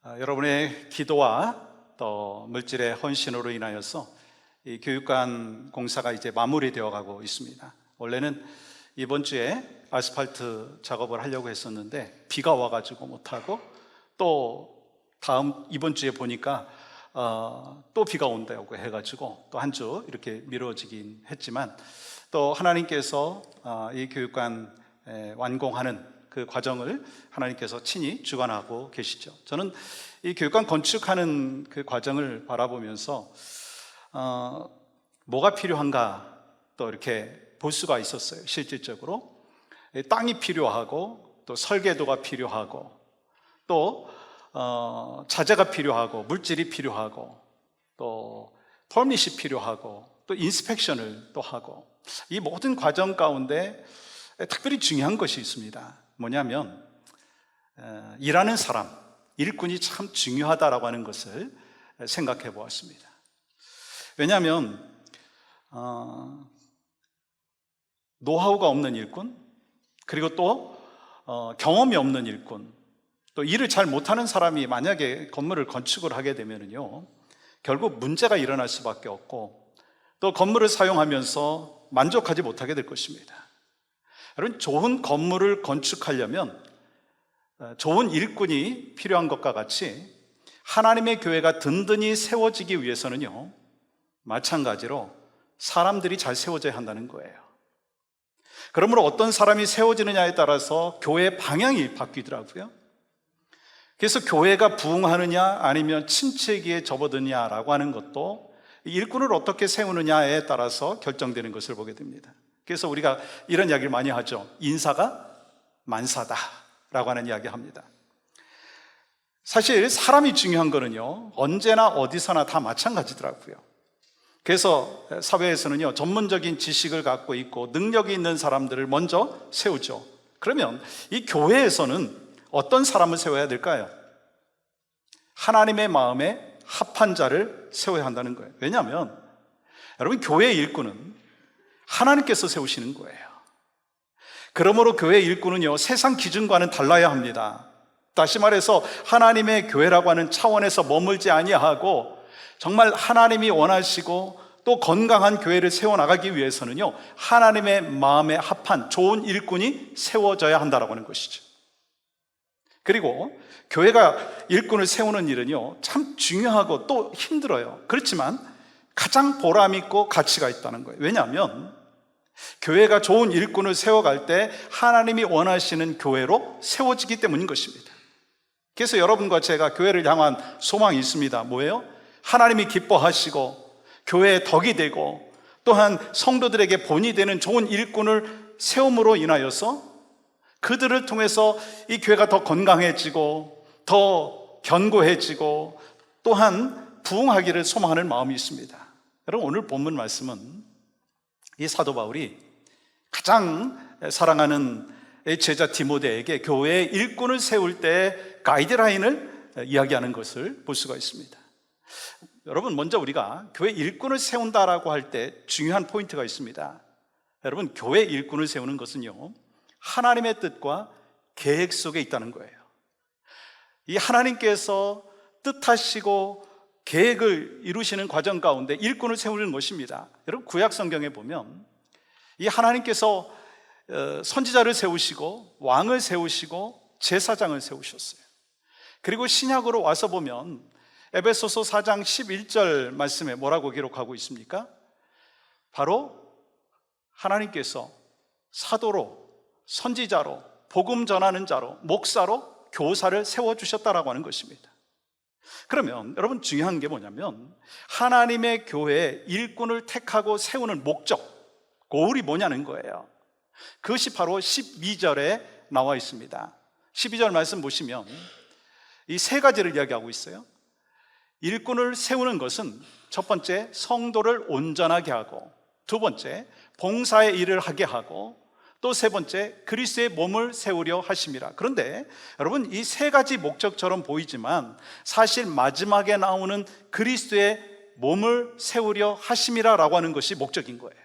여러분의 기도와 또 물질의 헌신으로 인하여서 이 교육관 공사가 이제 마무리되어 가고 있습니다. 원래는 이번 주에 아스팔트 작업을 하려고 했었는데 비가 와가지고 못하고, 또 이번 주에 보니까 또 비가 온다고 해가지고 또 한 주 이렇게 미뤄지긴 했지만, 또 하나님께서 이 교육관 완공하는 그 과정을 하나님께서 친히 주관하고 계시죠. 저는 이 교육관 건축하는 그 과정을 바라보면서 뭐가 필요한가 또 이렇게 볼 수가 있었어요. 실질적으로 땅이 필요하고, 또 설계도가 필요하고, 또 자재가 필요하고, 물질이 필요하고, 또 퍼밋이 필요하고, 또 인스펙션을 또 하고, 이 모든 과정 가운데 특별히 중요한 것이 있습니다. 뭐냐면 일하는 사람, 일꾼이 참 중요하다라고 하는 것을 생각해 보았습니다. 왜냐하면 노하우가 없는 일꾼, 그리고 또 경험이 없는 일꾼, 또 일을 잘 못하는 사람이 만약에 건물을 건축을 하게 되면요, 결국 문제가 일어날 수밖에 없고, 또 건물을 사용하면서 만족하지 못하게 될 것입니다. 여러분, 좋은 건물을 건축하려면 좋은 일꾼이 필요한 것과 같이 하나님의 교회가 든든히 세워지기 위해서는요, 마찬가지로 사람들이 잘 세워져야 한다는 거예요. 그러므로 어떤 사람이 세워지느냐에 따라서 교회의 방향이 바뀌더라고요. 그래서 교회가 부흥하느냐 아니면 침체기에 접어드냐라고 하는 것도 일꾼을 어떻게 세우느냐에 따라서 결정되는 것을 보게 됩니다. 그래서 우리가 이런 이야기를 많이 하죠. 인사가 만사다라고 하는 이야기 합니다. 사실 사람이 중요한 거는요, 언제나 어디서나 다 마찬가지더라고요. 그래서 사회에서는요, 전문적인 지식을 갖고 있고 능력이 있는 사람들을 먼저 세우죠. 그러면 이 교회에서는 어떤 사람을 세워야 될까요? 하나님의 마음에 합한 자를 세워야 한다는 거예요. 왜냐하면 여러분, 교회의 일꾼은 하나님께서 세우시는 거예요. 그러므로 교회의 일꾼은요, 세상 기준과는 달라야 합니다. 다시 말해서 하나님의 교회라고 하는 차원에서 머물지 아니하고, 정말 하나님이 원하시고 또 건강한 교회를 세워나가기 위해서는요, 하나님의 마음에 합한 좋은 일꾼이 세워져야 한다라고 하는 것이죠. 그리고 교회가 일꾼을 세우는 일은요, 참 중요하고 또 힘들어요. 그렇지만 가장 보람있고 가치가 있다는 거예요. 왜냐하면 교회가 좋은 일꾼을 세워갈 때 하나님이 원하시는 교회로 세워지기 때문인 것입니다. 그래서 여러분과 제가 교회를 향한 소망이 있습니다. 뭐예요? 하나님이 기뻐하시고 교회의 덕이 되고, 또한 성도들에게 본이 되는 좋은 일꾼을 세움으로 인하여서 그들을 통해서 이 교회가 더 건강해지고 더 견고해지고 또한 부흥하기를 소망하는 마음이 있습니다. 여러분, 오늘 본문 말씀은 이 사도 바울이 가장 사랑하는 제자 디모데에게 교회의 일꾼을 세울 때 가이드라인을 이야기하는 것을 볼 수가 있습니다. 여러분, 먼저 우리가 교회 일꾼을 세운다라고 할 때 중요한 포인트가 있습니다. 여러분, 교회 일꾼을 세우는 것은요, 하나님의 뜻과 계획 속에 있다는 거예요. 이 하나님께서 뜻하시고 계획을 이루시는 과정 가운데 일꾼을 세우는 것입니다. 여러분, 구약 성경에 보면 이 하나님께서 선지자를 세우시고 왕을 세우시고 제사장을 세우셨어요. 그리고 신약으로 와서 보면 에베소서 4장 11절 말씀에 뭐라고 기록하고 있습니까? 바로 하나님께서 사도로, 선지자로, 복음 전하는 자로, 목사로, 교사를 세워주셨다라고 하는 것입니다. 그러면 여러분, 중요한 게 뭐냐면 하나님의 교회에 일꾼을 택하고 세우는 목적, 고울이 뭐냐는 거예요. 그것이 바로 12절에 나와 있습니다. 12절 말씀 보시면 이 세 가지를 이야기하고 있어요. 일꾼을 세우는 것은 첫 번째, 성도를 온전하게 하고, 두 번째, 봉사의 일을 하게 하고, 또 세 번째, 그리스도의 몸을 세우려 하심이라. 그런데 여러분, 이 세 가지 목적처럼 보이지만 사실 마지막에 나오는 그리스도의 몸을 세우려 하심이라라고 하는 것이 목적인 거예요.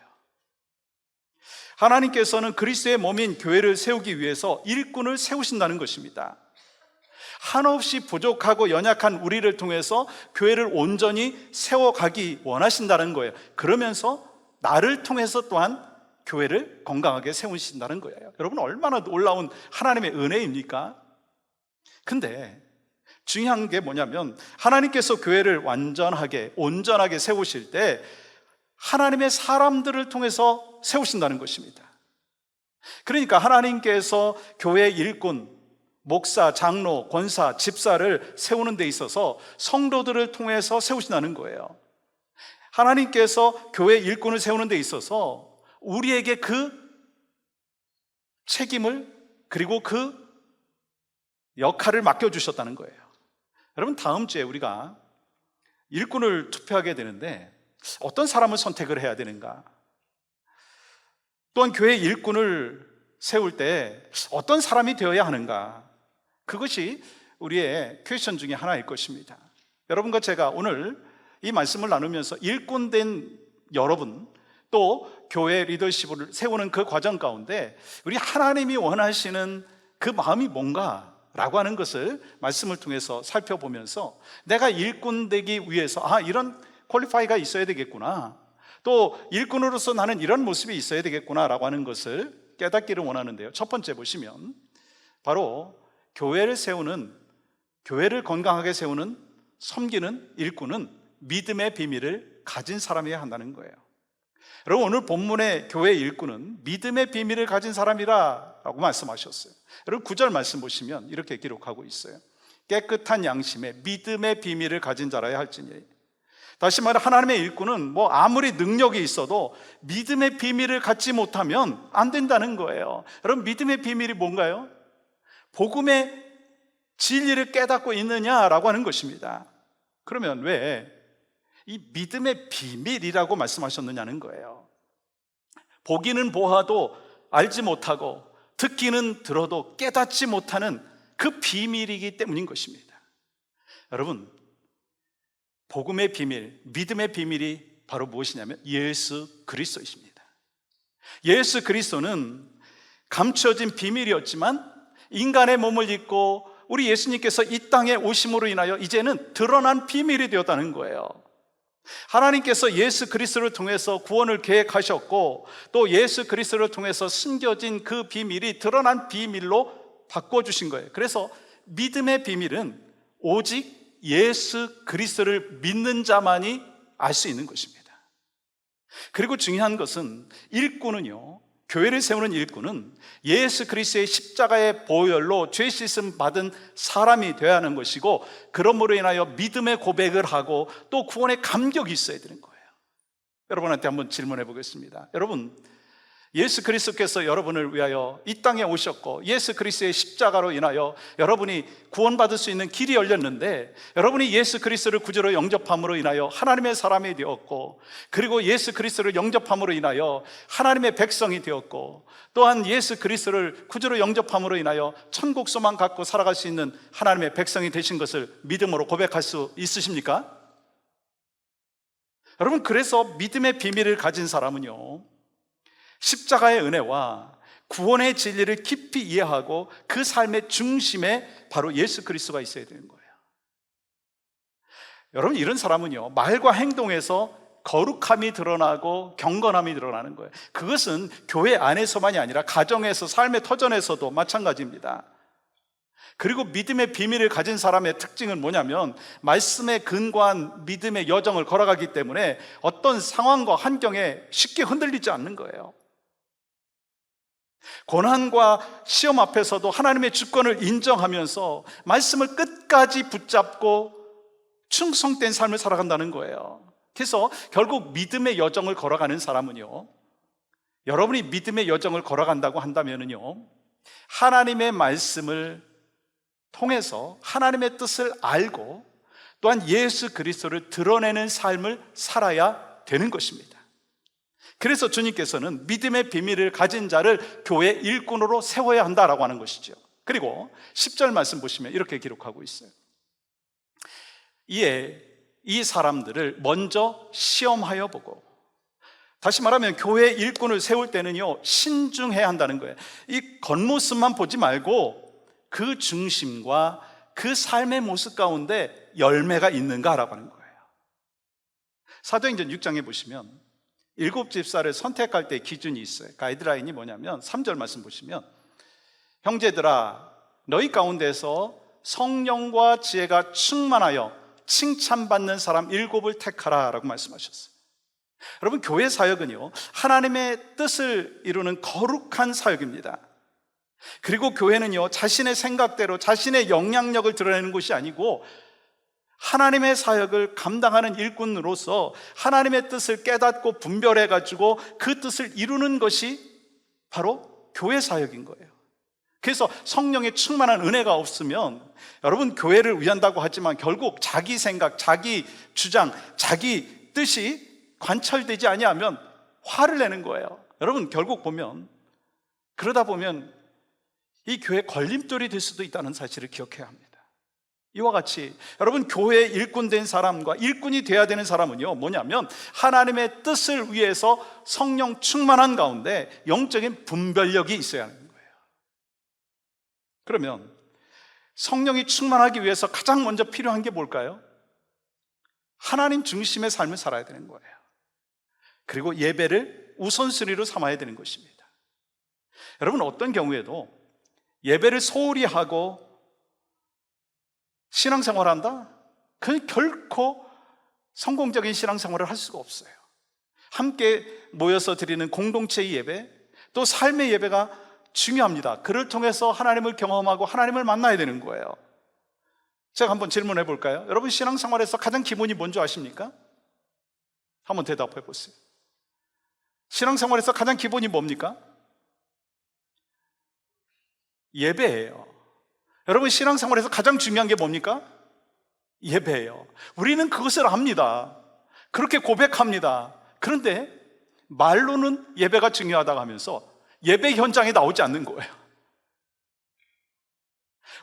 하나님께서는 그리스도의 몸인 교회를 세우기 위해서 일꾼을 세우신다는 것입니다. 한없이 부족하고 연약한 우리를 통해서 교회를 온전히 세워가기 원하신다는 거예요. 그러면서 나를 통해서 또한 교회를 건강하게 세우신다는 거예요. 여러분, 얼마나 놀라운 하나님의 은혜입니까? 근데 중요한 게 뭐냐면, 하나님께서 교회를 완전하게 온전하게 세우실 때 하나님의 사람들을 통해서 세우신다는 것입니다. 그러니까 하나님께서 교회 일꾼, 목사, 장로, 권사, 집사를 세우는 데 있어서 성도들을 통해서 세우신다는 거예요. 하나님께서 교회 일꾼을 세우는 데 있어서 우리에게 그 책임을, 그리고 그 역할을 맡겨주셨다는 거예요. 여러분, 다음 주에 우리가 일꾼을 투표하게 되는데 어떤 사람을 선택을 해야 되는가? 또한 교회 일꾼을 세울 때 어떤 사람이 되어야 하는가? 그것이 우리의 퀘스천 중에 하나일 것입니다. 여러분과 제가 오늘 이 말씀을 나누면서 일꾼된 여러분, 또 교회 리더십을 세우는 그 과정 가운데 우리 하나님이 원하시는 그 마음이 뭔가 라고 하는 것을 말씀을 통해서 살펴보면서 내가 일꾼 되기 위해서 이런 퀄리파이가 있어야 되겠구나, 또 일꾼으로서 나는 이런 모습이 있어야 되겠구나 라고 하는 것을 깨닫기를 원하는데요. 첫 번째 보시면 바로 교회를 세우는, 교회를 건강하게 세우는, 섬기는 일꾼은 믿음의 비밀을 가진 사람이어야 한다는 거예요. 여러분, 오늘 본문의 교회 일꾼은 믿음의 비밀을 가진 사람이라 라고 말씀하셨어요. 여러분, 9절 말씀 보시면 이렇게 기록하고 있어요. 깨끗한 양심에 믿음의 비밀을 가진 자라야 할지니. 다시 말해, 하나님의 일꾼은 아무리 능력이 있어도 믿음의 비밀을 갖지 못하면 안 된다는 거예요. 여러분, 믿음의 비밀이 뭔가요? 복음의 진리를 깨닫고 있느냐라고 하는 것입니다. 그러면 왜 이 믿음의 비밀이라고 말씀하셨느냐는 거예요. 보기는 보아도 알지 못하고 듣기는 들어도 깨닫지 못하는 그 비밀이기 때문인 것입니다. 여러분, 복음의 비밀, 믿음의 비밀이 바로 무엇이냐면 예수 그리스도이십니다. 예수 그리스도는 감춰진 비밀이었지만 인간의 몸을 입고 우리 예수님께서 이 땅에 오심으로 인하여 이제는 드러난 비밀이 되었다는 거예요. 하나님께서 예수 그리스도를 통해서 구원을 계획하셨고, 또 예수 그리스도를 통해서 숨겨진 그 비밀이 드러난 비밀로 바꿔주신 거예요. 그래서 믿음의 비밀은 오직 예수 그리스도를 믿는 자만이 알 수 있는 것입니다. 그리고 중요한 것은 일꾼은요, 교회를 세우는 일꾼은 예수 그리스도의 십자가의 보혈로 죄 씻음 받은 사람이 되어야 하는 것이고, 그러므로 인하여 믿음의 고백을 하고 또 구원의 감격이 있어야 되는 거예요. 여러분한테 한번 질문해 보겠습니다. 여러분, 예수 그리스도께서 여러분을 위하여 이 땅에 오셨고 예수 그리스도의 십자가로 인하여 여러분이 구원받을 수 있는 길이 열렸는데, 여러분이 예수 그리스도를 구주로 영접함으로 인하여 하나님의 사람이 되었고, 그리고 예수 그리스도를 영접함으로 인하여 하나님의 백성이 되었고, 또한 예수 그리스도를 구주로 영접함으로 인하여 천국 소망 갖고 살아갈 수 있는 하나님의 백성이 되신 것을 믿음으로 고백할 수 있으십니까? 여러분, 그래서 믿음의 비밀을 가진 사람은요, 십자가의 은혜와 구원의 진리를 깊이 이해하고 그 삶의 중심에 바로 예수 그리스도가 있어야 되는 거예요. 여러분, 이런 사람은요, 말과 행동에서 거룩함이 드러나고 경건함이 드러나는 거예요. 그것은 교회 안에서만이 아니라 가정에서, 삶의 터전에서도 마찬가지입니다. 그리고 믿음의 비밀을 가진 사람의 특징은 뭐냐면, 말씀에 근거한 믿음의 여정을 걸어가기 때문에 어떤 상황과 환경에 쉽게 흔들리지 않는 거예요. 고난과 시험 앞에서도 하나님의 주권을 인정하면서 말씀을 끝까지 붙잡고 충성된 삶을 살아간다는 거예요. 그래서 결국 믿음의 여정을 걸어가는 사람은요, 여러분이 믿음의 여정을 걸어간다고 한다면요, 하나님의 말씀을 통해서 하나님의 뜻을 알고 또한 예수 그리스도를 드러내는 삶을 살아야 되는 것입니다. 그래서 주님께서는 믿음의 비밀을 가진 자를 교회 일꾼으로 세워야 한다라고 하는 것이죠. 그리고 10절 말씀 보시면 이렇게 기록하고 있어요. 이에 이 사람들을 먼저 시험하여 보고, 다시 말하면 교회 일꾼을 세울 때는요, 신중해야 한다는 거예요. 이 겉모습만 보지 말고 그 중심과 그 삶의 모습 가운데 열매가 있는가라고 하는 거예요. 사도행전 6장에 보시면 7집사를 선택할 때 기준이 있어요. 가이드라인이 뭐냐면 3절 말씀 보시면, 형제들아 너희 가운데서 성령과 지혜가 충만하여 칭찬받는 사람 7을 택하라 라고 말씀하셨어요. 여러분, 교회 사역은요, 하나님의 뜻을 이루는 거룩한 사역입니다. 그리고 교회는요, 자신의 생각대로 자신의 영향력을 드러내는 것이 아니고 하나님의 사역을 감당하는 일꾼으로서 하나님의 뜻을 깨닫고 분별해가지고 그 뜻을 이루는 것이 바로 교회 사역인 거예요. 그래서 성령의 충만한 은혜가 없으면, 여러분, 교회를 위한다고 하지만 결국 자기 생각, 자기 주장, 자기 뜻이 관철되지 아니하면 화를 내는 거예요. 여러분, 결국 보면, 그러다 보면 이 교회 걸림돌이 될 수도 있다는 사실을 기억해야 합니다. 이와 같이 여러분, 교회에 일꾼된 사람과 일꾼이 돼야 되는 사람은요, 뭐냐면 하나님의 뜻을 위해서 성령 충만한 가운데 영적인 분별력이 있어야 하는 거예요. 그러면 성령이 충만하기 위해서 가장 먼저 필요한 게 뭘까요? 하나님 중심의 삶을 살아야 되는 거예요. 그리고 예배를 우선순위로 삼아야 되는 것입니다. 여러분, 어떤 경우에도 예배를 소홀히 하고 신앙생활한다? 그건 결코 성공적인 신앙생활을 할 수가 없어요. 함께 모여서 드리는 공동체의 예배, 또 삶의 예배가 중요합니다. 그를 통해서 하나님을 경험하고 하나님을 만나야 되는 거예요. 제가 한번 질문해 볼까요? 여러분, 신앙생활에서 가장 기본이 뭔지 아십니까? 한번 대답해 보세요. 신앙생활에서 가장 기본이 뭡니까? 예배예요. 여러분, 신앙생활에서 가장 중요한 게 뭡니까? 예배예요. 우리는 그것을 압니다. 그렇게 고백합니다. 그런데 말로는 예배가 중요하다고 하면서 예배 현장에 나오지 않는 거예요.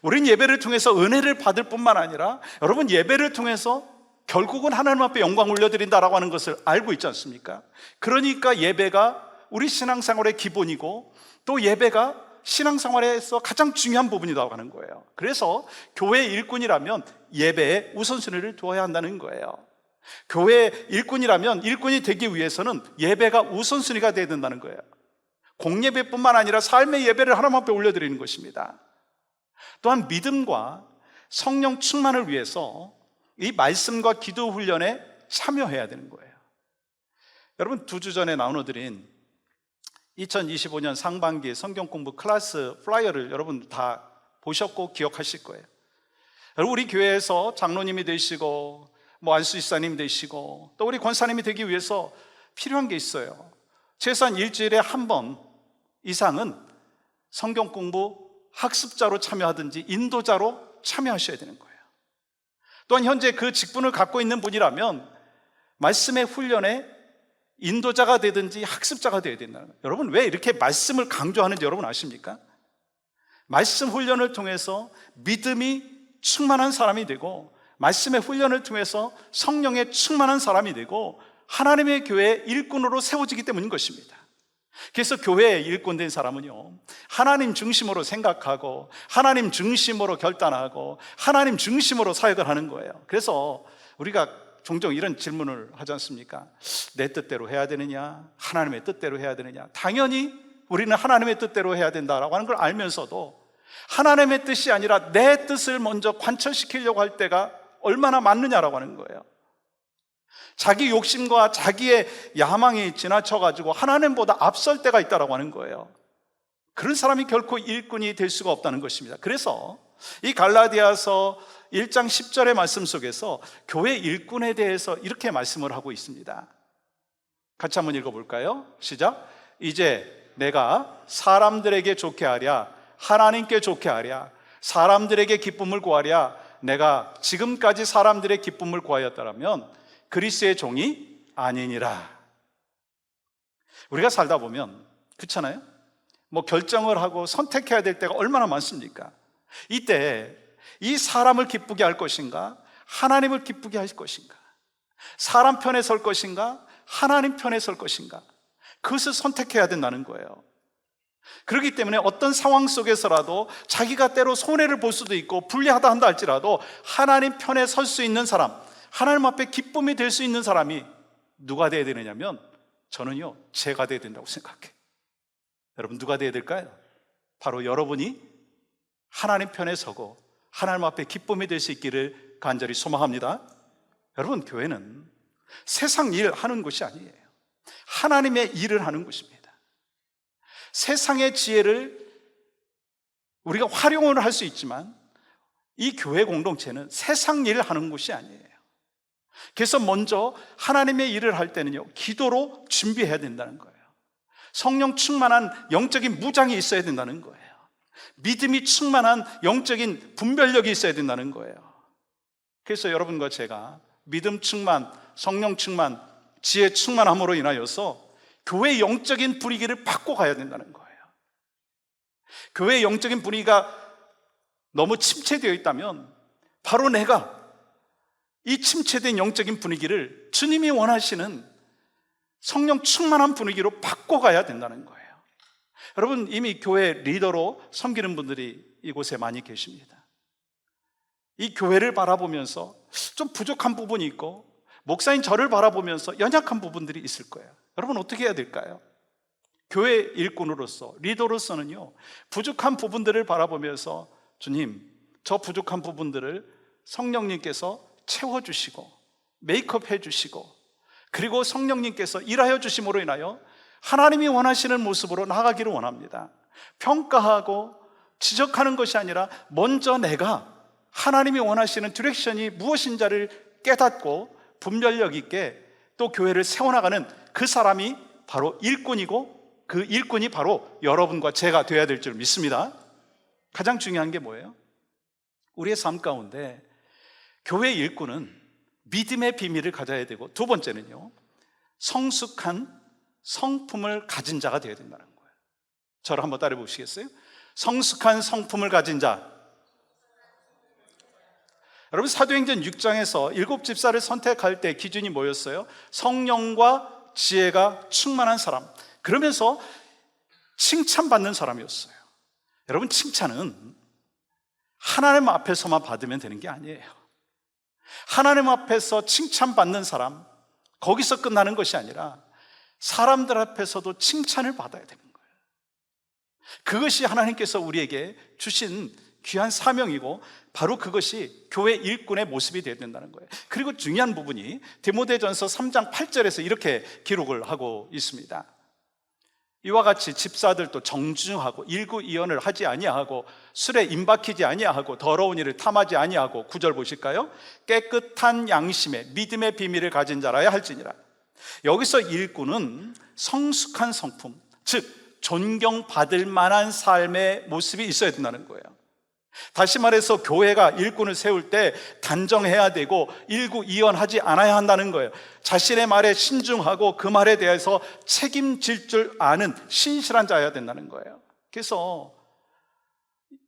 우린 예배를 통해서 은혜를 받을 뿐만 아니라, 여러분, 예배를 통해서 결국은 하나님 앞에 영광 올려드린다라고 하는 것을 알고 있지 않습니까? 그러니까 예배가 우리 신앙생활의 기본이고, 또 예배가 신앙생활에서 가장 중요한 부분이라고 하는 거예요. 그래서 교회 일꾼이라면 예배에 우선순위를 두어야 한다는 거예요. 교회 일꾼이라면 일꾼이 되기 위해서는 예배가 우선순위가 되어야 된다는 거예요. 공예배뿐만 아니라 삶의 예배를 하나님 앞에 올려드리는 것입니다. 또한 믿음과 성령 충만을 위해서 이 말씀과 기도 훈련에 참여해야 되는 거예요. 여러분, 2주 전에 나눠드린 2025년 상반기 성경 공부 클래스 플라이어를 여러분 다 보셨고 기억하실 거예요. 여러분, 우리 교회에서 장로님이 되시고 안수집사님 되시고 또 우리 권사님이 되기 위해서 필요한 게 있어요. 최소한 일주일에 한 번 이상은 성경 공부 학습자로 참여하든지 인도자로 참여하셔야 되는 거예요. 또한 현재 그 직분을 갖고 있는 분이라면 말씀의 훈련에 인도자가 되든지 학습자가 되어야 된다는 거예요. 여러분, 왜 이렇게 말씀을 강조하는지 여러분 아십니까? 말씀 훈련을 통해서 믿음이 충만한 사람이 되고, 말씀의 훈련을 통해서 성령에 충만한 사람이 되고, 하나님의 교회의 일꾼으로 세워지기 때문인 것입니다. 그래서 교회에 일꾼된 사람은요, 하나님 중심으로 생각하고 하나님 중심으로 결단하고 하나님 중심으로 사역을 하는 거예요. 그래서 우리가 종종 이런 질문을 하지 않습니까? 내 뜻대로 해야 되느냐? 하나님의 뜻대로 해야 되느냐? 당연히 우리는 하나님의 뜻대로 해야 된다라고 하는 걸 알면서도 하나님의 뜻이 아니라 내 뜻을 먼저 관철시키려고 할 때가 얼마나 많느냐라고 하는 거예요. 자기 욕심과 자기의 야망이 지나쳐가지고 하나님보다 앞설 때가 있다라고 하는 거예요. 그런 사람이 결코 일꾼이 될 수가 없다는 것입니다. 그래서 이 갈라디아서 1장 10절의 말씀 속에서 교회 일꾼에 대해서 이렇게 말씀을 하고 있습니다. 같이 한번 읽어볼까요? 시작. 이제 내가 사람들에게 좋게 하랴 하나님께 좋게 하랴 사람들에게 기쁨을 구하랴 내가 지금까지 사람들의 기쁨을 구하였다면 그리스도의 종이 아니니라. 우리가 살다 보면 그렇잖아요? 결정을 하고 선택해야 될 때가 얼마나 많습니까? 이때 이 사람을 기쁘게 할 것인가? 하나님을 기쁘게 할 것인가? 사람 편에 설 것인가? 하나님 편에 설 것인가? 그것을 선택해야 된다는 거예요. 그렇기 때문에 어떤 상황 속에서라도 자기가 때로 손해를 볼 수도 있고 불리하다 한다 할지라도 하나님 편에 설 수 있는 사람, 하나님 앞에 기쁨이 될 수 있는 사람이 누가 돼야 되느냐면, 저는요, 제가 돼야 된다고 생각해요. 여러분, 누가 돼야 될까요? 바로 여러분이 하나님 편에 서고 하나님 앞에 기쁨이 될 수 있기를 간절히 소망합니다. 여러분, 교회는 세상 일 하는 곳이 아니에요. 하나님의 일을 하는 곳입니다. 세상의 지혜를 우리가 활용을 할 수 있지만 이 교회 공동체는 세상 일을 하는 곳이 아니에요. 그래서 먼저 하나님의 일을 할 때는요, 기도로 준비해야 된다는 거예요. 성령 충만한 영적인 무장이 있어야 된다는 거예요. 믿음이 충만한 영적인 분별력이 있어야 된다는 거예요. 그래서 여러분과 제가 믿음 충만, 성령 충만, 지혜 충만함으로 인하여서 교회의 영적인 분위기를 바꿔가야 된다는 거예요. 교회의 영적인 분위기가 너무 침체되어 있다면 바로 내가 이 침체된 영적인 분위기를 주님이 원하시는 성령 충만한 분위기로 바꿔가야 된다는 거예요. 여러분, 이미 교회 리더로 섬기는 분들이 이곳에 많이 계십니다. 이 교회를 바라보면서 좀 부족한 부분이 있고, 목사인 저를 바라보면서 연약한 부분들이 있을 거예요. 여러분, 어떻게 해야 될까요? 교회 일꾼으로서, 리더로서는요, 부족한 부분들을 바라보면서 주님, 저 부족한 부분들을 성령님께서 채워주시고 메이크업 해주시고, 그리고 성령님께서 일하여 주심으로 인하여 하나님이 원하시는 모습으로 나가기를 원합니다. 평가하고 지적하는 것이 아니라 먼저 내가 하나님이 원하시는 디렉션이 무엇인지를 깨닫고 분별력 있게 또 교회를 세워나가는 그 사람이 바로 일꾼이고, 그 일꾼이 바로 여러분과 제가 되어야 될 줄 믿습니다. 가장 중요한 게 뭐예요? 우리의 삶 가운데 교회 일꾼은 믿음의 비밀을 가져야 되고, 두 번째는요, 성숙한 성품을 가진 자가 되어야 된다는 거예요. 저를 한번 따라해 보시겠어요? 성숙한 성품을 가진 자. 여러분, 사도행전 6장에서 7집사를 선택할 때 기준이 뭐였어요? 성령과 지혜가 충만한 사람, 그러면서 칭찬받는 사람이었어요. 여러분, 칭찬은 하나님 앞에서만 받으면 되는 게 아니에요. 하나님 앞에서 칭찬받는 사람, 거기서 끝나는 것이 아니라 사람들 앞에서도 칭찬을 받아야 되는 거예요. 그것이 하나님께서 우리에게 주신 귀한 사명이고, 바로 그것이 교회 일꾼의 모습이 되어야 된다는 거예요. 그리고 중요한 부분이 디모데전서 3장 8절에서 이렇게 기록을 하고 있습니다. 이와 같이 집사들도 정중하고 일구이연을 하지 아니하고 술에 임박히지 아니하고 더러운 일을 탐하지 아니하고, 9절 보실까요? 깨끗한 양심에 믿음의 비밀을 가진 자라야 할지니라. 여기서 일꾼은 성숙한 성품, 즉 존경받을 만한 삶의 모습이 있어야 된다는 거예요. 다시 말해서 교회가 일꾼을 세울 때 단정해야 되고 일구이연하지 않아야 한다는 거예요. 자신의 말에 신중하고 그 말에 대해서 책임질 줄 아는 신실한 자여야 된다는 거예요. 그래서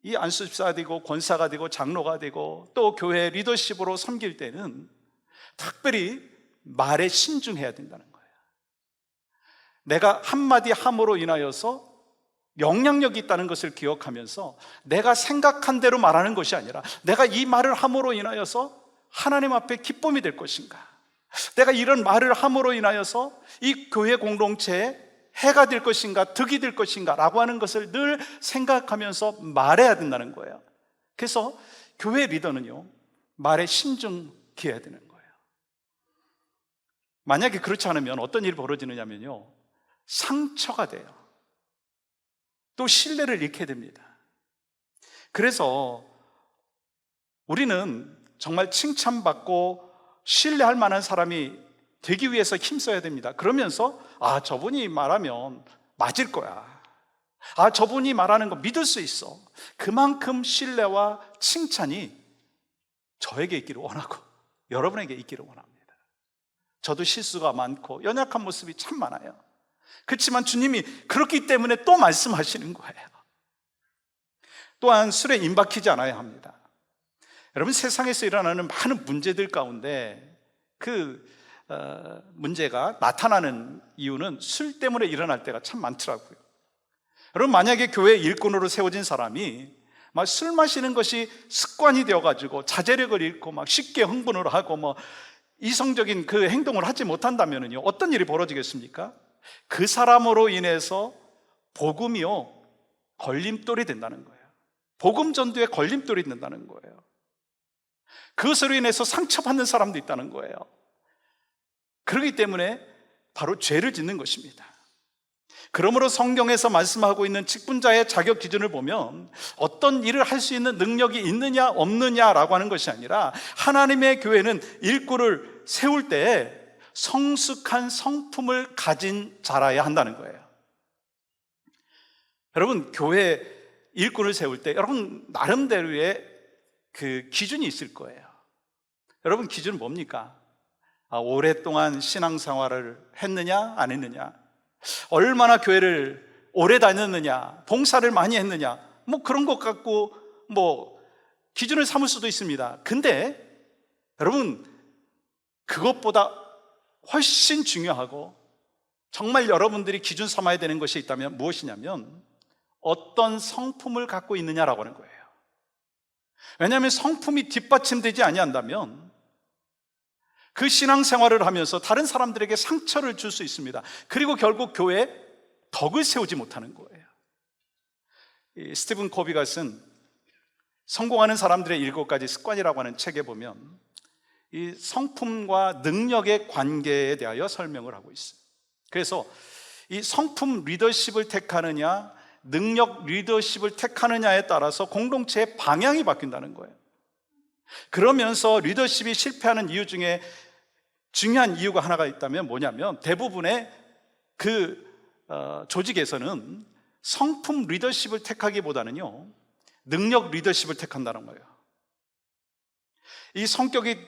이 안수집사가 되고 권사가 되고 장로가 되고 또 교회 리더십으로 섬길 때는 특별히 말에 신중해야 된다는 거예요. 내가 한마디 함으로 인하여서 영향력이 있다는 것을 기억하면서 내가 생각한 대로 말하는 것이 아니라, 내가 이 말을 함으로 인하여서 하나님 앞에 기쁨이 될 것인가, 내가 이런 말을 함으로 인하여서 이 교회 공동체에 해가 될 것인가, 득이 될 것인가 라고 하는 것을 늘 생각하면서 말해야 된다는 거예요. 그래서 교회 리더는요, 말에 신중해야 되는 거예요. 만약에 그렇지 않으면 어떤 일이 벌어지느냐면요, 상처가 돼요. 또 신뢰를 잃게 됩니다. 그래서 우리는 정말 칭찬받고 신뢰할 만한 사람이 되기 위해서 힘써야 됩니다. 그러면서 저분이 말하면 맞을 거야, 저분이 말하는 거 믿을 수 있어, 그만큼 신뢰와 칭찬이 저에게 있기를 원하고 여러분에게 있기를 원합니다. 저도 실수가 많고 연약한 모습이 참 많아요. 그렇지만 주님이 그렇기 때문에 또 말씀하시는 거예요. 또한 술에 임박히지 않아야 합니다. 여러분, 세상에서 일어나는 많은 문제들 가운데 문제가 나타나는 이유는 술 때문에 일어날 때가 참 많더라고요. 여러분, 만약에 교회 일꾼으로 세워진 사람이 막 술 마시는 것이 습관이 되어가지고 자제력을 잃고 막 쉽게 흥분을 하고 뭐 이성적인 그 행동을 하지 못한다면요, 어떤 일이 벌어지겠습니까? 그 사람으로 인해서 복음이요, 걸림돌이 된다는 거예요. 복음 전도에 걸림돌이 된다는 거예요. 그것으로 인해서 상처받는 사람도 있다는 거예요. 그렇기 때문에 바로 죄를 짓는 것입니다. 그러므로 성경에서 말씀하고 있는 직분자의 자격 기준을 보면 어떤 일을 할 수 있는 능력이 있느냐 없느냐라고 하는 것이 아니라, 하나님의 교회는 일꾼을 세울 때 성숙한 성품을 가진 자라야 한다는 거예요. 여러분, 교회 일꾼을 세울 때 여러분 나름대로의 그 기준이 있을 거예요. 여러분, 기준은 뭡니까? 오랫동안 신앙생활을 했느냐 안 했느냐, 얼마나 교회를 오래 다녔느냐, 봉사를 많이 했느냐, 뭐 그런 것 갖고 뭐 기준을 삼을 수도 있습니다. 근데 여러분, 그것보다 훨씬 중요하고 정말 여러분들이 기준 삼아야 되는 것이 있다면 무엇이냐면 어떤 성품을 갖고 있느냐라고 하는 거예요. 왜냐하면 성품이 뒷받침되지 아니한다면 그 신앙생활을 하면서 다른 사람들에게 상처를 줄 수 있습니다. 그리고 결국 교회에 덕을 세우지 못하는 거예요. 이 스티븐 코비가 쓴 성공하는 사람들의 7가지 습관이라고 하는 책에 보면 이 성품과 능력의 관계에 대하여 설명을 하고 있어요. 그래서 이 성품 리더십을 택하느냐, 능력 리더십을 택하느냐에 따라서 공동체의 방향이 바뀐다는 거예요. 그러면서 리더십이 실패하는 이유 중에 중요한 이유가 하나가 있다면 뭐냐면, 대부분의 그 조직에서는 성품 리더십을 택하기보다는요, 능력 리더십을 택한다는 거예요. 이 성격이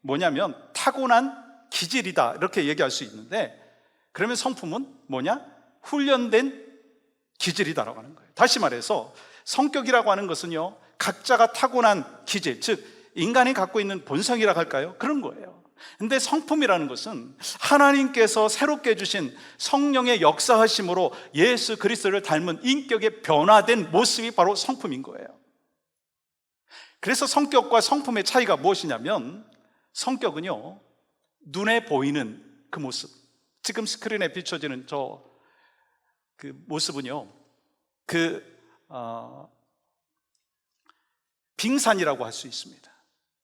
뭐냐면 타고난 기질이다, 이렇게 얘기할 수 있는데, 그러면 성품은 뭐냐? 훈련된 기질이다라고 하는 거예요. 다시 말해서 성격이라고 하는 것은요, 각자가 타고난 기질, 즉 인간이 갖고 있는 본성이라고 할까요? 그런 거예요. 근데 성품이라는 것은 하나님께서 새롭게 주신 성령의 역사하심으로 예수 그리스도를 닮은 인격의 변화된 모습이 바로 성품인 거예요. 그래서 성격과 성품의 차이가 무엇이냐면, 성격은요, 눈에 보이는 그 모습, 지금 스크린에 비춰지는 그 모습은요, 빙산이라고 할 수 있습니다.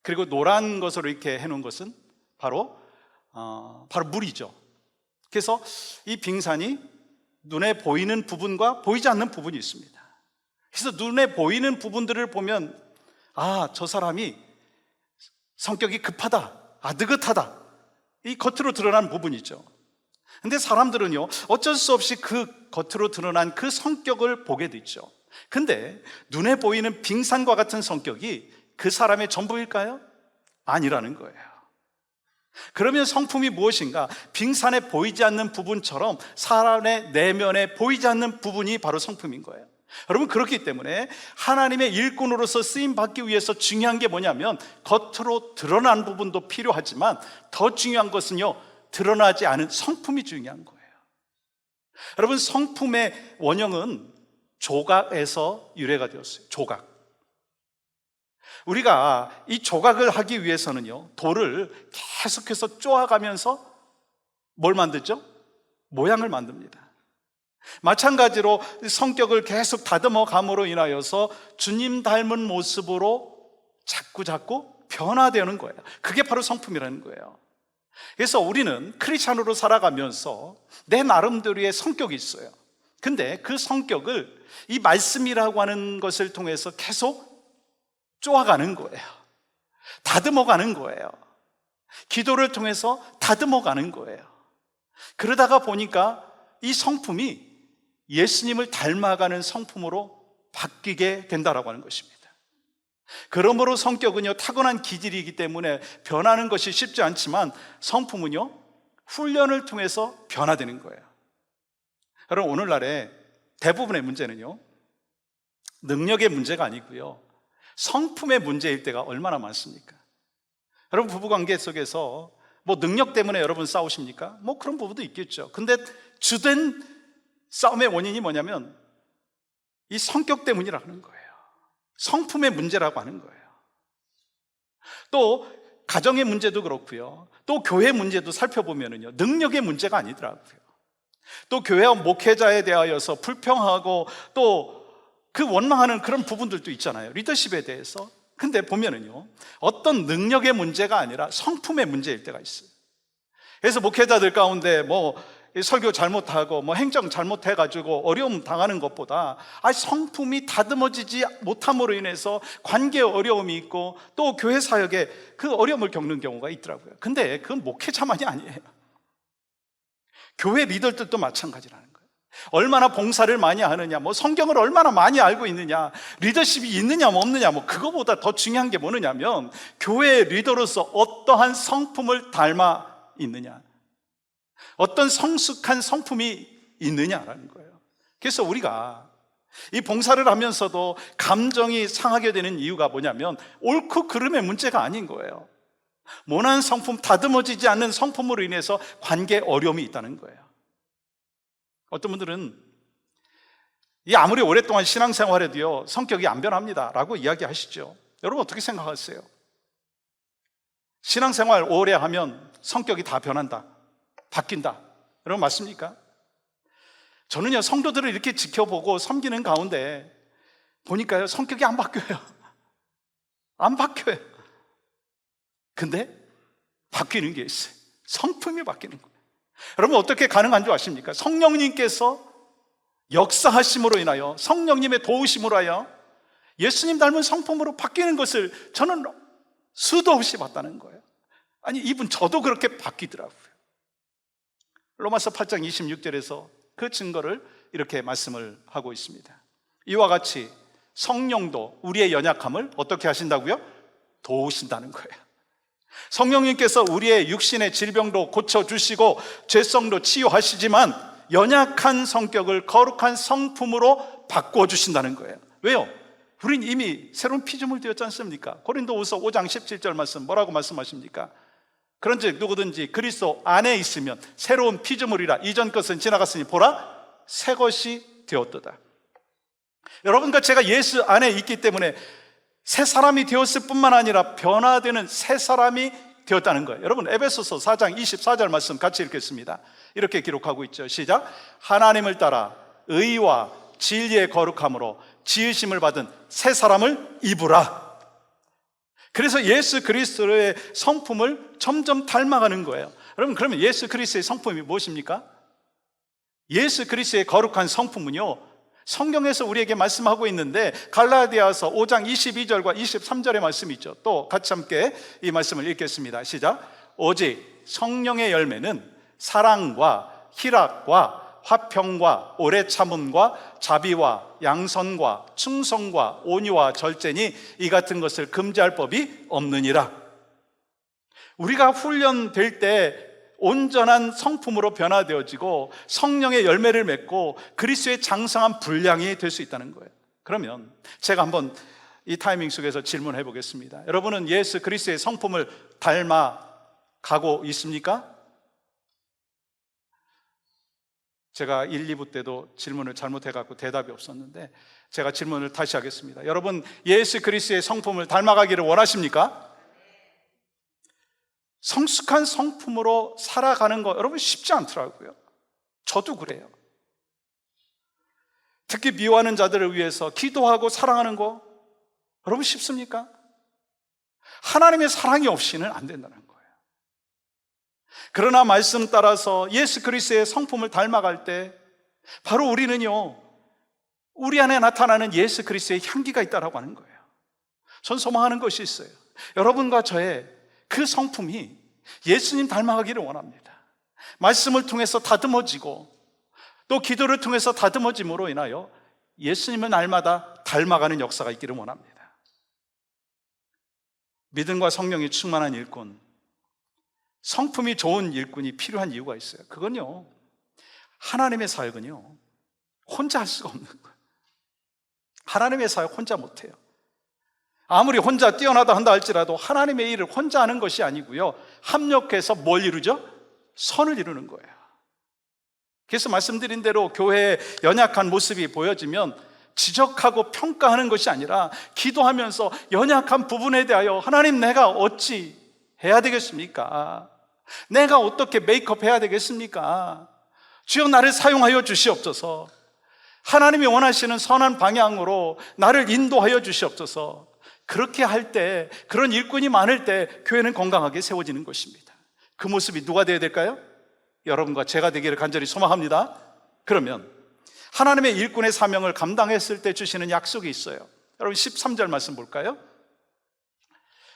그리고 노란 것으로 이렇게 해놓은 것은 바로 물이죠. 그래서 이 빙산이 눈에 보이는 부분과 보이지 않는 부분이 있습니다. 그래서 눈에 보이는 부분들을 보면, 저 사람이 성격이 급하다, 느긋하다, 이 겉으로 드러난 부분이죠. 근데 사람들은요, 어쩔 수 없이 그 겉으로 드러난 그 성격을 보게 되죠. 근데 눈에 보이는 빙산과 같은 성격이 그 사람의 전부일까요? 아니라는 거예요. 그러면 성품이 무엇인가? 빙산에 보이지 않는 부분처럼 사람의 내면에 보이지 않는 부분이 바로 성품인 거예요. 여러분, 그렇기 때문에 하나님의 일꾼으로서 쓰임받기 위해서 중요한 게 뭐냐면, 겉으로 드러난 부분도 필요하지만 더 중요한 것은요, 드러나지 않은 성품이 중요한 거예요. 여러분, 성품의 원형은 조각에서 유래가 되었어요. 조각. 우리가 이 조각을 하기 위해서는요, 돌을 계속해서 쪼아가면서 뭘 만들죠? 모양을 만듭니다. 마찬가지로 성격을 계속 다듬어 감으로 인하여서 주님 닮은 모습으로 자꾸 변화되는 거예요. 그게 바로 성품이라는 거예요. 그래서 우리는 크리스찬으로 살아가면서 내 나름대로의 성격이 있어요. 근데 그 성격을 이 말씀이라고 하는 것을 통해서 계속 쪼아가는 거예요. 다듬어가는 거예요. 기도를 통해서 다듬어가는 거예요. 그러다가 보니까 이 성품이 예수님을 닮아가는 성품으로 바뀌게 된다라고 하는 것입니다. 그러므로 성격은요, 타고난 기질이기 때문에 변하는 것이 쉽지 않지만 성품은요, 훈련을 통해서 변화되는 거예요. 여러분, 오늘날에 대부분의 문제는요, 능력의 문제가 아니고요, 성품의 문제일 때가 얼마나 많습니까? 여러분, 부부관계 속에서 뭐 능력 때문에 여러분 싸우십니까? 뭐 그런 부분도 있겠죠. 근데 주된 싸움의 원인이 뭐냐면 이 성격 때문이라고 하는 거예요. 성품의 문제라고 하는 거예요. 또 가정의 문제도 그렇고요. 또 교회 문제도 살펴보면요, 능력의 문제가 아니더라고요. 또 교회와 목회자에 대하여서 불평하고 또 그 원망하는 그런 부분들도 있잖아요. 리더십에 대해서. 근데 보면은요, 어떤 능력의 문제가 아니라 성품의 문제일 때가 있어요. 그래서 목회자들 가운데 설교 잘못하고 행정 잘못해가지고 어려움 당하는 것보다 성품이 다듬어지지 못함으로 인해서 관계에 어려움이 있고 또 교회 사역에 그 어려움을 겪는 경우가 있더라고요. 근데 그건 목회자만이 아니에요. 교회 리더들도 마찬가지라는 거예요. 얼마나 봉사를 많이 하느냐, 성경을 얼마나 많이 알고 있느냐, 리더십이 있느냐 없느냐, 그거보다 더 중요한 게 뭐냐면 교회 리더로서 어떠한 성품을 닮아 있느냐, 어떤 성숙한 성품이 있느냐라는 거예요. 그래서 우리가 이 봉사를 하면서도 감정이 상하게 되는 이유가 뭐냐면 옳고 그름의 문제가 아닌 거예요. 모난 성품, 다듬어지지 않는 성품으로 인해서 관계에 어려움이 있다는 거예요. 어떤 분들은 아무리 오랫동안 신앙생활해도요 성격이 안 변합니다 라고 이야기하시죠. 여러분 어떻게 생각하세요? 신앙생활 오래 하면 성격이 다 변한다, 바뀐다, 여러분 맞습니까? 저는요 성도들을 이렇게 지켜보고 섬기는 가운데 보니까요 성격이 안 바뀌어요. 안 바뀌어요. 근데 바뀌는 게 있어요. 성품이 바뀌는 거예요. 여러분 어떻게 가능한 줄 아십니까? 성령님께서 역사하심으로 인하여, 성령님의 도우심으로 하여 예수님 닮은 성품으로 바뀌는 것을 저는 수도 없이 봤다는 거예요. 아니 이분 저도 그렇게 바뀌더라고요. 로마서 8장 26절에서 그 증거를 이렇게 말씀을 하고 있습니다. 이와 같이 성령도 우리의 연약함을 어떻게 하신다고요? 도우신다는 거예요. 성령님께서 우리의 육신의 질병도 고쳐주시고 죄성도 치유하시지만 연약한 성격을 거룩한 성품으로 바꿔주신다는 거예요. 왜요? 우린 이미 새로운 피조물 되었지 않습니까? 고린도후서 5장 17절 말씀 뭐라고 말씀하십니까? 그런즉 누구든지 그리스도 안에 있으면 새로운 피조물이라, 이전 것은 지나갔으니 보라 새 것이 되었도다. 여러분과 제가 예수 안에 있기 때문에 새 사람이 되었을 뿐만 아니라 변화되는 새 사람이 되었다는 거예요. 여러분 에베소서 4장 24절 말씀 같이 읽겠습니다. 이렇게 기록하고 있죠. 시작. 하나님을 따라 의와 진리의 거룩함으로 지으심을 받은 새 사람을 입으라. 그래서 예수 그리스도의 성품을 점점 닮아가는 거예요. 여러분 그러면 예수 그리스도의 성품이 무엇입니까? 예수 그리스도의 거룩한 성품은요, 성경에서 우리에게 말씀하고 있는데 갈라디아서 5장 22절과 23절의 말씀이 있죠. 또 같이 함께 이 말씀을 읽겠습니다. 시작. 오직 성령의 열매는 사랑과 희락과 화평과 오래 참음과 자비와 양선과 충성과 온유와 절제니 이 같은 것을 금지할 법이 없느니라. 우리가 훈련될 때 온전한 성품으로 변화되어지고 성령의 열매를 맺고 그리스도의 장성한 분량이 될 수 있다는 거예요. 그러면 제가 한번 이 타이밍 속에서 질문해 보겠습니다. 여러분은 예수 그리스도의 성품을 닮아가고 있습니까? 제가 1, 2부 때도 질문을 잘못해갖고 대답이 없었는데 제가 질문을 다시 하겠습니다. 여러분 예수 그리스도의 성품을 닮아가기를 원하십니까? 성숙한 성품으로 살아가는 거 여러분 쉽지 않더라고요. 저도 그래요. 특히 미워하는 자들을 위해서 기도하고 사랑하는 거 여러분 쉽습니까? 하나님의 사랑이 없이는 안 된다는 거예요. 그러나 말씀 따라서 예수 그리스도의 성품을 닮아갈 때 바로 우리는요, 우리 안에 나타나는 예수 그리스도의 향기가 있다라고 하는 거예요. 전 소망하는 것이 있어요. 여러분과 저의 그 성품이 예수님 닮아가기를 원합니다. 말씀을 통해서 다듬어지고 또 기도를 통해서 다듬어짐으로 인하여 예수님을 날마다 닮아가는 역사가 있기를 원합니다. 믿음과 성령이 충만한 일꾼, 성품이 좋은 일꾼이 필요한 이유가 있어요. 그건요, 하나님의 사역은요 혼자 할 수가 없는 거예요. 하나님의 사역 혼자 못해요. 아무리 혼자 뛰어나다 한다 할지라도 하나님의 일을 혼자 하는 것이 아니고요, 합력해서 뭘 이루죠? 선을 이루는 거예요. 그래서 말씀드린 대로 교회의 연약한 모습이 보여지면 지적하고 평가하는 것이 아니라 기도하면서 연약한 부분에 대하여 하나님, 내가 어찌 해야 되겠습니까? 내가 어떻게 메이크업 해야 되겠습니까? 주여, 나를 사용하여 주시옵소서. 하나님이 원하시는 선한 방향으로 나를 인도하여 주시옵소서. 그렇게 할 때, 그런 일꾼이 많을 때 교회는 건강하게 세워지는 것입니다. 그 모습이 누가 되어야 될까요? 여러분과 제가 되기를 간절히 소망합니다. 그러면 하나님의 일꾼의 사명을 감당했을 때 주시는 약속이 있어요. 여러분 13절 말씀 볼까요?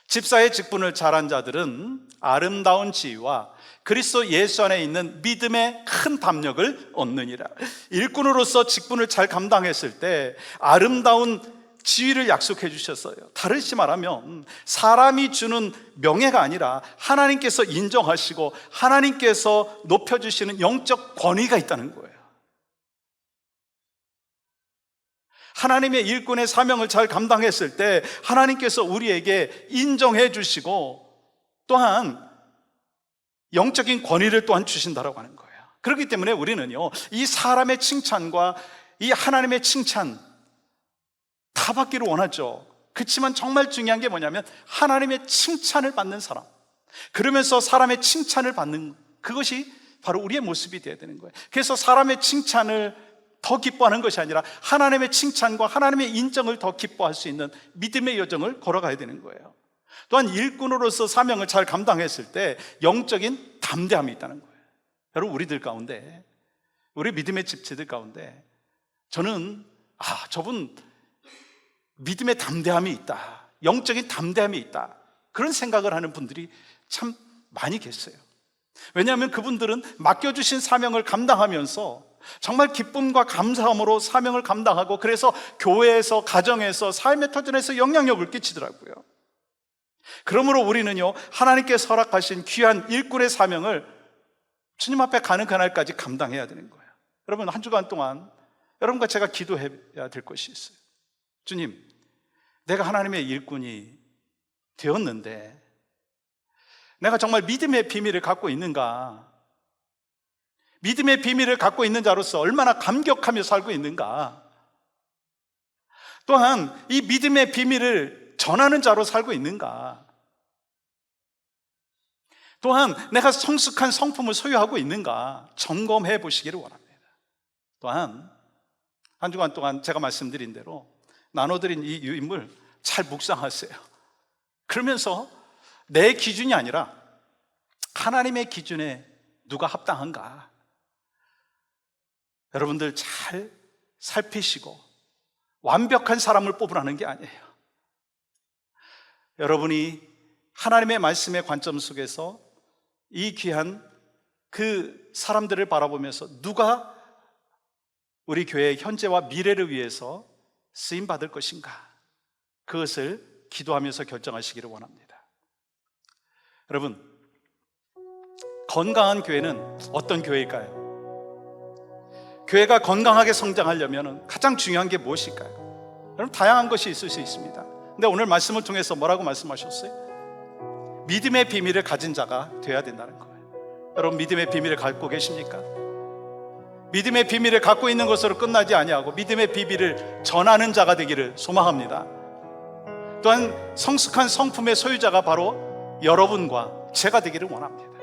집사의 직분을 잘한 자들은 아름다운 지위와 그리스도 예수 안에 있는 믿음의 큰 담력을 얻느니라. 일꾼으로서 직분을 잘 감당했을 때 아름다운 지위를 약속해 주셨어요. 다르시 말하면 사람이 주는 명예가 아니라 하나님께서 인정하시고 하나님께서 높여주시는 영적 권위가 있다는 거예요. 하나님의 일꾼의 사명을 잘 감당했을 때 하나님께서 우리에게 인정해 주시고 또한 영적인 권위를 또한 주신다라고 하는 거예요. 그렇기 때문에 우리는요, 이 사람의 칭찬과 이 하나님의 칭찬 다 받기를 원하죠. 그렇지만 정말 중요한 게 뭐냐면 하나님의 칭찬을 받는 사람, 그러면서 사람의 칭찬을 받는, 그것이 바로 우리의 모습이 되어야 되는 거예요. 그래서 사람의 칭찬을 더 기뻐하는 것이 아니라 하나님의 칭찬과 하나님의 인정을 더 기뻐할 수 있는 믿음의 여정을 걸어가야 되는 거예요. 또한 일꾼으로서 사명을 잘 감당했을 때 영적인 담대함이 있다는 거예요. 여러분, 우리들 가운데, 우리 믿음의 집체들 가운데 저는 저분 믿음의 담대함이 있다, 영적인 담대함이 있다, 그런 생각을 하는 분들이 참 많이 계세요. 왜냐하면 그분들은 맡겨주신 사명을 감당하면서 정말 기쁨과 감사함으로 사명을 감당하고, 그래서 교회에서, 가정에서, 삶의 터전에서 영향력을 끼치더라고요. 그러므로 우리는요, 하나님께서 허락하신 귀한 일꾼의 사명을 주님 앞에 가는 그날까지 감당해야 되는 거예요. 여러분, 한 주간 동안 여러분과 제가 기도해야 될 것이 있어요. 주님, 내가 하나님의 일꾼이 되었는데 내가 정말 믿음의 비밀을 갖고 있는가? 믿음의 비밀을 갖고 있는 자로서 얼마나 감격하며 살고 있는가? 또한 이 믿음의 비밀을 전하는 자로 살고 있는가? 또한 내가 성숙한 성품을 소유하고 있는가? 점검해 보시기를 원합니다. 또한 한 주간 동안 제가 말씀드린 대로 나눠드린 이 유인물 잘 묵상하세요. 그러면서 내 기준이 아니라 하나님의 기준에 누가 합당한가? 여러분들 잘 살피시고 완벽한 사람을 뽑으라는 게 아니에요. 여러분이 하나님의 말씀의 관점 속에서 이 귀한 그 사람들을 바라보면서 누가 우리 교회의 현재와 미래를 위해서 쓰임받을 것인가, 그것을 기도하면서 결정하시기를 원합니다. 여러분, 건강한 교회는 어떤 교회일까요? 교회가 건강하게 성장하려면 가장 중요한 게 무엇일까요? 여러분, 다양한 것이 있을 수 있습니다. 근데 오늘 말씀을 통해서 뭐라고 말씀하셨어요? 믿음의 비밀을 가진 자가 되어야 된다는 거예요. 여러분, 믿음의 비밀을 갖고 계십니까? 믿음의 비밀을 갖고 있는 것으로 끝나지 아니하고 믿음의 비밀을 전하는 자가 되기를 소망합니다. 또한 성숙한 성품의 소유자가 바로 여러분과 제가 되기를 원합니다.